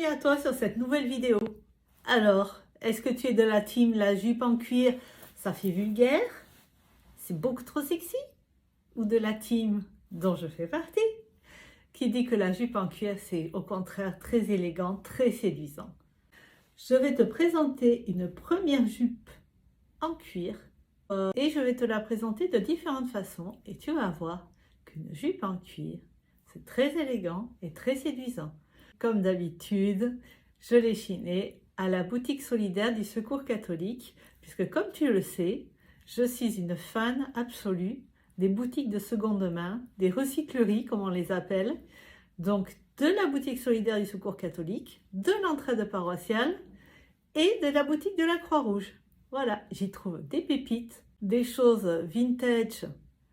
Bienvenue à toi sur cette nouvelle vidéo. Alors, est-ce que tu es de la team la jupe en cuir, ça fait vulgaire, c'est beaucoup trop sexy? Ou de la team dont je fais partie, qui dit que la jupe en cuir c'est au contraire très élégant, très séduisant? Je vais te présenter une première jupe en cuir et je vais te la présenter de différentes façons et tu vas voir qu'une jupe en cuir c'est très élégant et très séduisant. Comme d'habitude, je l'ai chinée à la boutique solidaire du Secours catholique, puisque comme tu le sais, je suis une fan absolue des boutiques de seconde main, des recycleries comme on les appelle, donc de la boutique solidaire du Secours catholique, de l'entraide paroissiale et de la boutique de la Croix-Rouge. Voilà, j'y trouve des pépites, des choses vintage,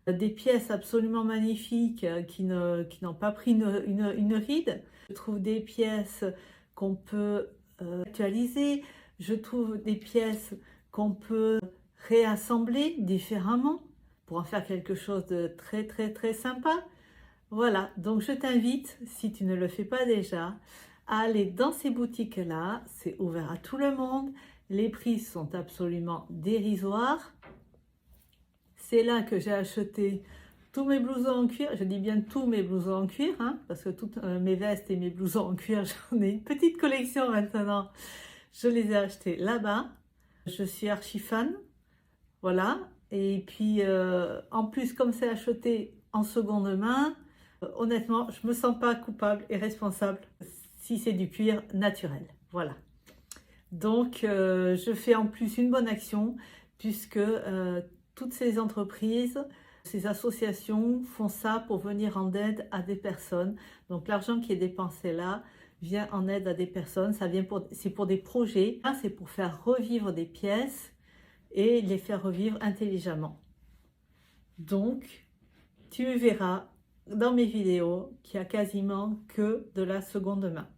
des pièces absolument magnifiques qui n'ont pas pris une ride. Je trouve des pièces qu'on peut actualiser. Je trouve des pièces qu'on peut réassembler différemment pour en faire quelque chose de très sympa. Voilà, donc je t'invite, si tu ne le fais pas déjà, à aller dans ces boutiques-là. C'est ouvert à tout le monde. Les prix sont absolument dérisoires. C'est là que j'ai acheté tous mes blousons en cuir. Je dis bien tous mes blousons en cuir, hein, parce que toutes mes vestes et mes blousons en cuir, j'en ai une petite collection maintenant. Je les ai achetés là-bas. Je suis archi fan. Voilà. Et puis, en plus, comme c'est acheté en seconde main, honnêtement, je ne me sens pas coupable et responsable si c'est du cuir naturel. Voilà. Donc, je fais en plus une bonne action puisque toutes ces entreprises, ces associations font ça pour venir en aide à des personnes. Donc l'argent qui est dépensé là vient en aide à des personnes. C'est pour des projets. C'est pour faire revivre des pièces et les faire revivre intelligemment. Donc tu verras dans mes vidéos qu'il n'y a quasiment que de la seconde main.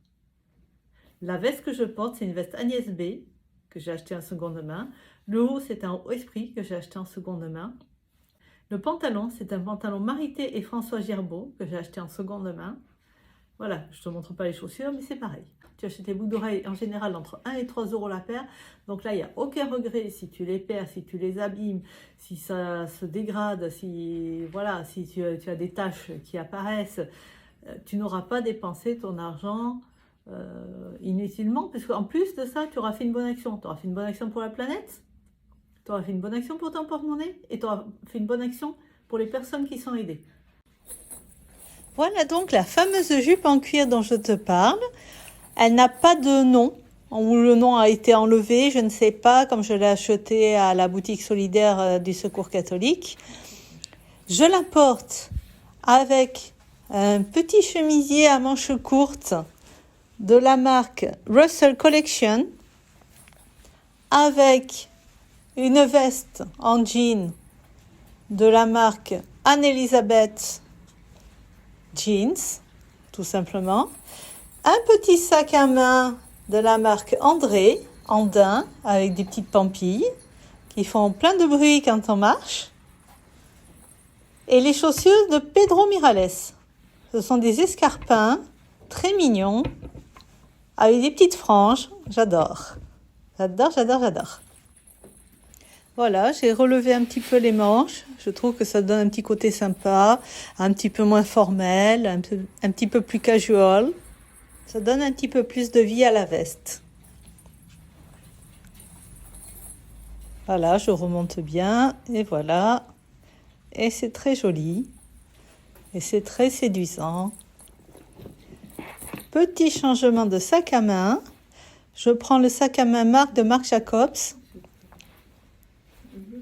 La veste que je porte, c'est une veste Agnès B que j'ai acheté en seconde main. Le haut, c'est un haut esprit que j'ai acheté en seconde main. Le pantalon, c'est un pantalon Marité et François Girbeau que j'ai acheté en seconde main. Voilà, je ne te montre pas les chaussures, mais c'est pareil. Tu achètes les boucles d'oreilles en général entre 1 et 3 € la paire. Donc là, il n'y a aucun regret si tu les perds, si tu les abîmes, si ça se dégrade, si, voilà, si tu as des taches qui apparaissent. Tu n'auras pas dépensé ton argent inutilement, parce qu'en plus de ça, tu auras fait une bonne action. Tu auras fait une bonne action pour la planète, tu auras fait une bonne action pour ton porte-monnaie et tu auras fait une bonne action pour les personnes qui sont aidées. Voilà donc la fameuse jupe en cuir dont je te parle. Elle n'a pas de nom, ou le nom a été enlevé, je ne sais pas, comme je l'ai achetée à la boutique solidaire du Secours catholique. Je la porte avec un petit chemisier à manches courtes de la marque Russell Collection, avec une veste en jean de la marque Anne-Elisabeth Jeans, tout simplement. Un petit sac à main de la marque André, en daim, avec des petites pampilles qui font plein de bruit quand on marche. Et les chaussures de Pedro Mirales. Ce sont des escarpins très mignons, avec des petites franges. J'adore. J'adore. Voilà, j'ai relevé un petit peu les manches. Je trouve que ça donne un petit côté sympa, un petit peu moins formel, un petit peu plus casual. Ça donne un petit peu plus de vie à la veste. Voilà, je remonte bien et voilà. Et c'est très joli. Et c'est très séduisant. Petit changement de sac à main. Je prends le sac à main Marc de Marc Jacobs.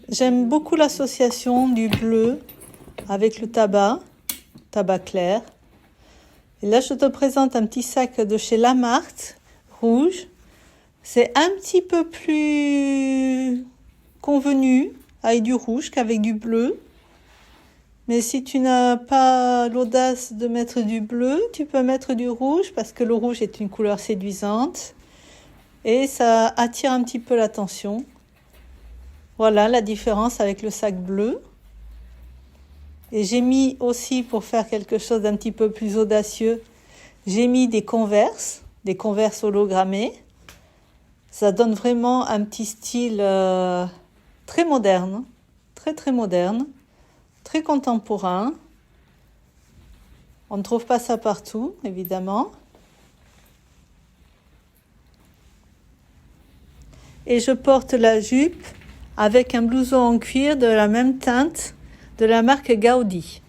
J'aime beaucoup l'association du bleu avec le tabac clair. Et là, je te présente un petit sac de chez Lamarck, rouge. C'est un petit peu plus convenu avec du rouge qu'avec du bleu. Mais si tu n'as pas l'audace de mettre du bleu, tu peux mettre du rouge parce que le rouge est une couleur séduisante et ça attire un petit peu l'attention. Voilà la différence avec le sac bleu. Et j'ai mis aussi, pour faire quelque chose d'un petit peu plus audacieux, j'ai mis des Converse des Converse hologrammés. Ça donne vraiment un petit style très moderne, très moderne, très contemporain. On ne trouve pas ça partout, évidemment. Et je porte la jupe avec un blouson en cuir de la même teinte de la marque Gaudi.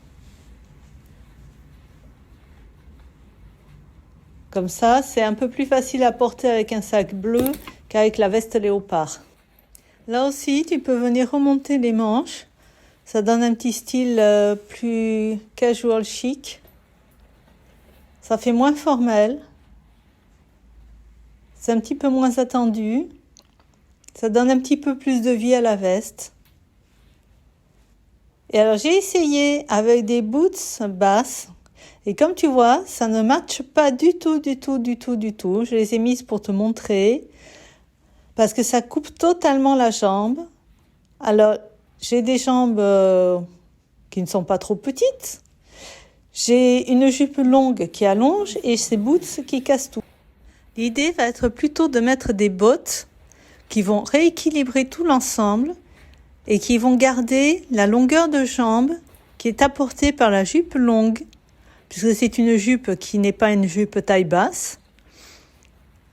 Comme ça, c'est un peu plus facile à porter avec un sac bleu qu'avec la veste léopard. Là aussi, tu peux venir remonter les manches. Ça donne un petit style plus casual chic. Ça fait moins formel. C'est un petit peu moins attendu. Ça donne un petit peu plus de vie à la veste. Et alors, j'ai essayé avec des boots basses. Et comme tu vois, ça ne matche pas du tout. Je les ai mises pour te montrer. Parce que ça coupe totalement la jambe. Alors, j'ai des jambes qui ne sont pas trop petites. J'ai une jupe longue qui allonge et ces boots qui cassent tout. L'idée va être plutôt de mettre des bottes qui vont rééquilibrer tout l'ensemble et qui vont garder la longueur de jambe qui est apportée par la jupe longue, puisque c'est une jupe qui n'est pas une jupe taille basse.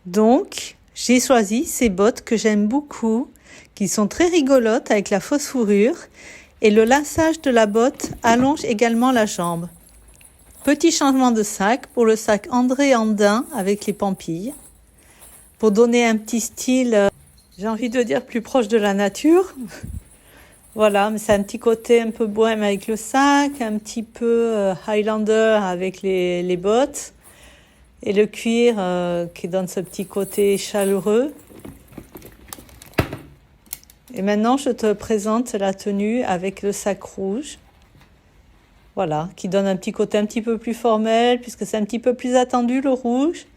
Donc, j'ai choisi ces bottes que j'aime beaucoup, qui sont très rigolotes avec la fausse fourrure, et le laçage de la botte allonge également la jambe. Petit changement de sac pour le sac André Andin avec les pampilles, pour donner un petit style, j'ai envie de dire plus proche de la nature. Voilà, mais c'est un petit côté un peu bohème avec le sac, un petit peu Highlander avec les bottes et le cuir qui donne ce petit côté chaleureux. Et maintenant, je te présente la tenue avec le sac rouge. Voilà, qui donne un petit côté un petit peu plus formel puisque c'est un petit peu plus attendu le rouge.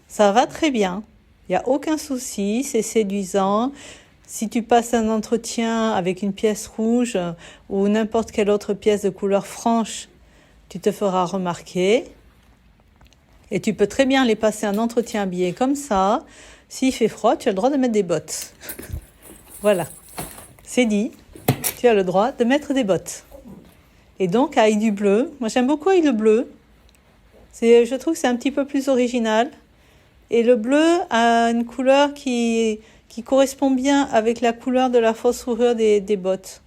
Ça va très bien, il n'y a aucun souci, c'est séduisant. Si tu passes un entretien avec une pièce rouge ou n'importe quelle autre pièce de couleur franche, tu te feras remarquer. Et tu peux très bien aller passer un entretien habillé comme ça. S'il fait froid, tu as le droit de mettre des bottes. Voilà, c'est dit, tu as le droit de mettre des bottes. Et donc avec du bleu, moi j'aime beaucoup avec le bleu. Je trouve que c'est un petit peu plus original. Et le bleu a une couleur qui correspond bien avec la couleur de la fausse fourrure des bottes.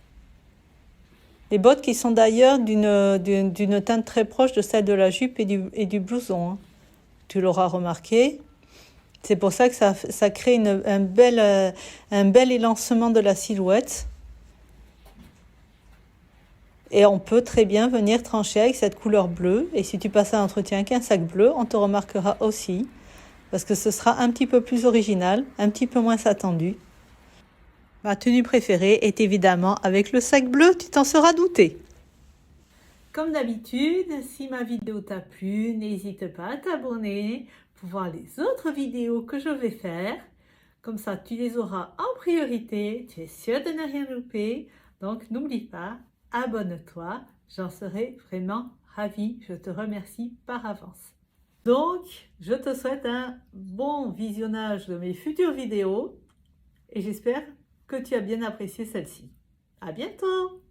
Les bottes qui sont d'ailleurs d'une teinte très proche de celle de la jupe et du blouson. Hein. Tu l'auras remarqué. C'est pour ça que ça crée un bel élancement de la silhouette. Et on peut très bien venir trancher avec cette couleur bleue. Et si tu passes un entretien avec un sac bleu, on te remarquera aussi. Parce que ce sera un petit peu plus original, un petit peu moins attendu. Ma tenue préférée est évidemment avec le sac bleu, tu t'en seras douté. Comme d'habitude, si ma vidéo t'a plu, n'hésite pas à t'abonner pour voir les autres vidéos que je vais faire. Comme ça, tu les auras en priorité, tu es sûr de ne rien louper. Donc n'oublie pas, abonne-toi, j'en serai vraiment ravie. Je te remercie par avance. Donc, je te souhaite un bon visionnage de mes futures vidéos et j'espère que tu as bien apprécié celle-ci. À bientôt!